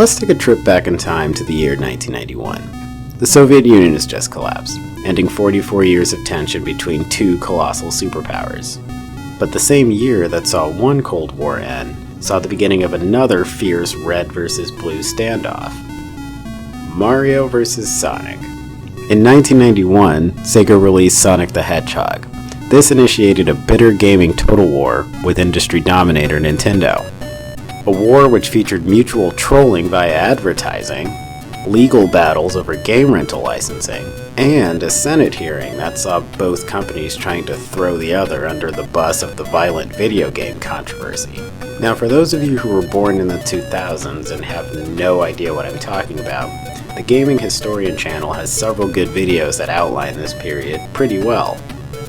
Let's take a trip back in time to the year 1991. The Soviet Union has just collapsed, ending 44 years of tension between two colossal superpowers. But the same year that saw one Cold War end saw the beginning of another fierce red versus blue standoff. Mario vs. Sonic. In 1991, Sega released Sonic the Hedgehog. This initiated a bitter gaming total war with industry dominator Nintendo. A war which featured mutual trolling via advertising, legal battles over game rental licensing, and a Senate hearing that saw both companies trying to throw the other under the bus of the violent video game controversy. Now, for those of you who were born in the 2000s and have no idea what I'm talking about, the Gaming Historian channel has several good videos that outline this period pretty well.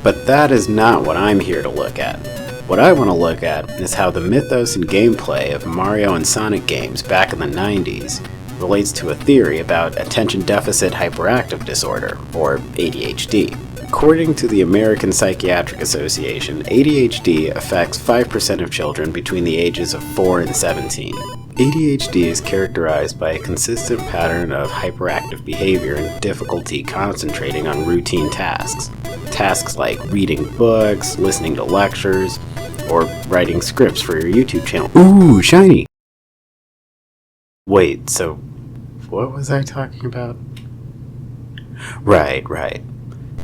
But that is not what I'm here to look at. What I want to look at is how the mythos and gameplay of Mario and Sonic games back in the 90s relates to a theory about attention deficit hyperactive disorder, or ADHD. According to the American Psychiatric Association, ADHD affects 5% of children between the ages of 4 and 17. ADHD is characterized by a consistent pattern of hyperactive behavior and difficulty concentrating on routine tasks. Tasks like reading books, listening to lectures, or writing scripts for your YouTube channel. Ooh, shiny! Wait, so what was I talking about? Right.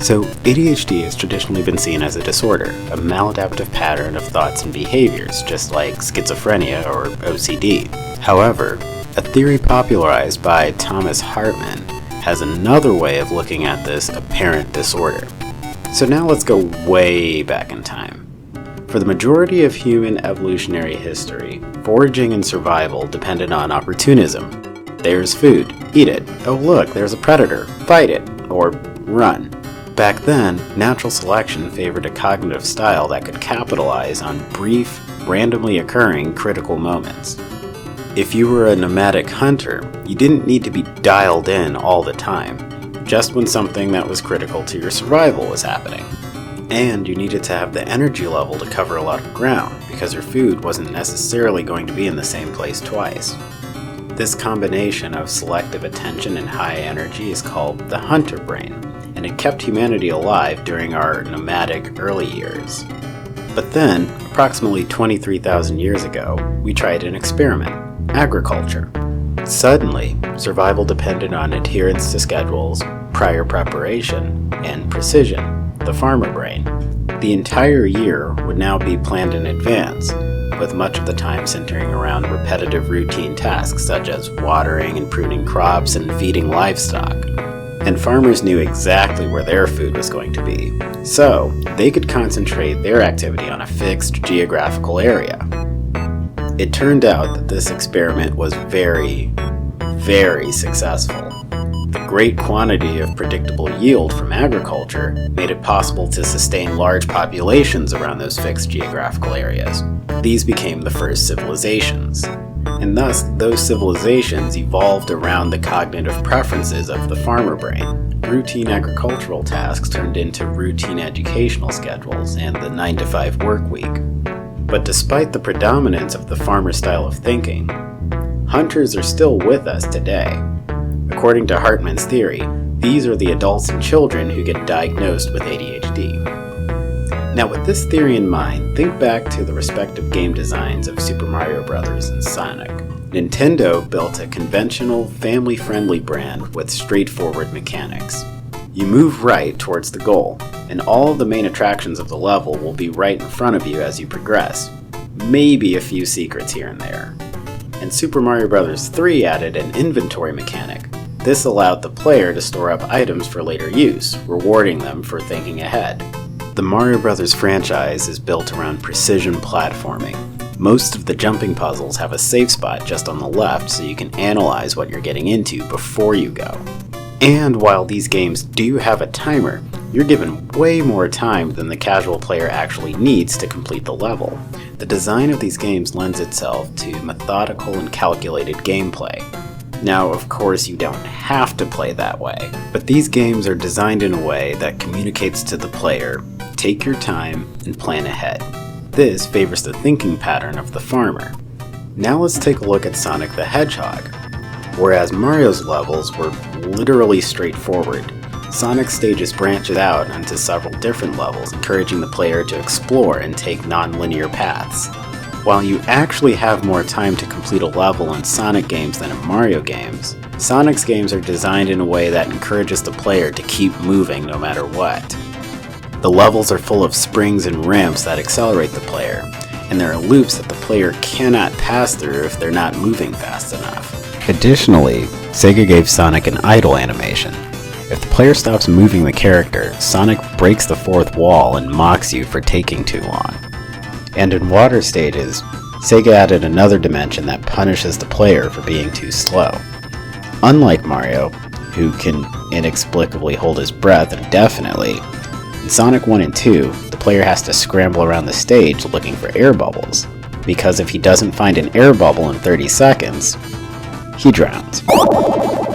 So ADHD has traditionally been seen as a disorder, a maladaptive pattern of thoughts and behaviors, just like schizophrenia or OCD. However, a theory popularized by Thomas Hartman has another way of looking at this apparent disorder. So now let's go way back in time. For the majority of human evolutionary history, foraging and survival depended on opportunism. There's food, eat it. Oh look, there's a predator, fight it, or run. Back then, natural selection favored a cognitive style that could capitalize on brief, randomly occurring critical moments. If you were a nomadic hunter, you didn't need to be dialed in all the time, just when something that was critical to your survival was happening. And you needed to have the energy level to cover a lot of ground, because your food wasn't necessarily going to be in the same place twice. This combination of selective attention and high energy is called the hunter brain, and it kept humanity alive during our nomadic early years. But then, approximately 23,000 years ago, we tried an experiment: agriculture. Suddenly, survival depended on adherence to schedules, prior preparation, and precision, the farmer brain. The entire year would now be planned in advance, with much of the time centering around repetitive routine tasks such as watering and pruning crops and feeding livestock. And farmers knew exactly where their food was going to be, so they could concentrate their activity on a fixed geographical area. It turned out that this experiment was very successful. The great quantity of predictable yield from agriculture made it possible to sustain large populations around those fixed geographical areas. These became the first civilizations, and thus those civilizations evolved around the cognitive preferences of the farmer brain. Routine agricultural tasks turned into routine educational schedules and the 9-to-5 work week. But despite the predominance of the farmer style of thinking, hunters are still with us today. According to Hartman's theory, these are the adults and children who get diagnosed with ADHD. Now, with this theory in mind, think back to the respective game designs of Super Mario Bros. And Sonic. Nintendo built a conventional, family-friendly brand with straightforward mechanics. You move right towards the goal, and all of the main attractions of the level will be right in front of you as you progress. Maybe a few secrets here and there. And Super Mario Bros. 3 added an inventory mechanic. This allowed the player to store up items for later use, rewarding them for thinking ahead. The Mario Bros. Franchise is built around precision platforming. Most of the jumping puzzles have a safe spot just on the left so you can analyze what you're getting into before you go. And while these games do have a timer, you're given way more time than the casual player actually needs to complete the level. The design of these games lends itself to methodical and calculated gameplay. Now, of course, you don't have to play that way, but these games are designed in a way that communicates to the player, take your time and plan ahead. This favors the thinking pattern of the farmer. Now let's take a look at Sonic the Hedgehog. Whereas Mario's levels were literally straightforward, Sonic's stages branch out onto several different levels, encouraging the player to explore and take non-linear paths. While you actually have more time to complete a level in Sonic games than in Mario games, Sonic's games are designed in a way that encourages the player to keep moving no matter what. The levels are full of springs and ramps that accelerate the player, and there are loops that the player cannot pass through if they're not moving fast enough. Additionally, Sega gave Sonic an idle animation. If the player stops moving the character, Sonic breaks the fourth wall and mocks you for taking too long. And in water stages, Sega added another dimension that punishes the player for being too slow. Unlike Mario, who can inexplicably hold his breath indefinitely, in Sonic 1 and 2, the player has to scramble around the stage looking for air bubbles, because if he doesn't find an air bubble in 30 seconds, he drowns.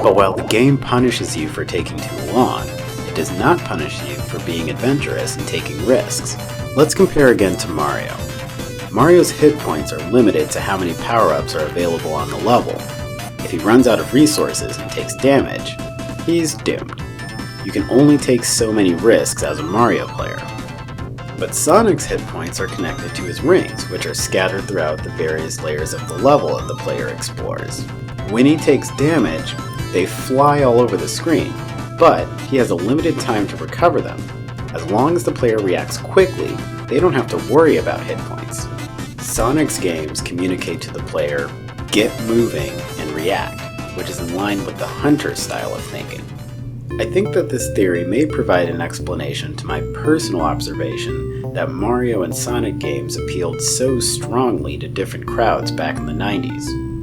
But while the game punishes you for taking too long, it does not punish you for being adventurous and taking risks. Let's compare again to Mario. Mario's hit points are limited to how many power-ups are available on the level. If he runs out of resources and takes damage, he's doomed. You can only take so many risks as a Mario player. But Sonic's hit points are connected to his rings, which are scattered throughout the various layers of the level that the player explores. When he takes damage, they fly all over the screen, but he has a limited time to recover them. As long as the player reacts quickly, they don't have to worry about hit points. Sonic's games communicate to the player, get moving and react, which is in line with the hunter style of thinking. I think that this theory may provide an explanation to my personal observation that Mario and Sonic games appealed so strongly to different crowds back in the 90s.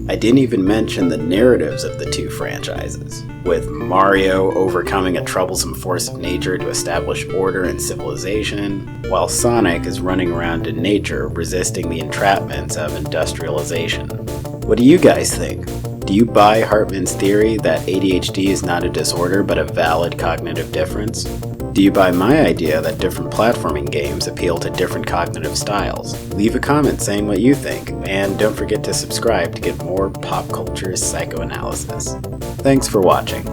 I didn't even mention the narratives of the two franchises, with Mario overcoming a troublesome force of nature to establish order and civilization, while Sonic is running around in nature resisting the entrapments of industrialization. What do you guys think? Do you buy Hartman's theory that ADHD is not a disorder but a valid cognitive difference? Do you buy my idea that different platforming games appeal to different cognitive styles? Leave a comment saying what you think, and don't forget to subscribe to get more pop culture psychoanalysis. Thanks for watching.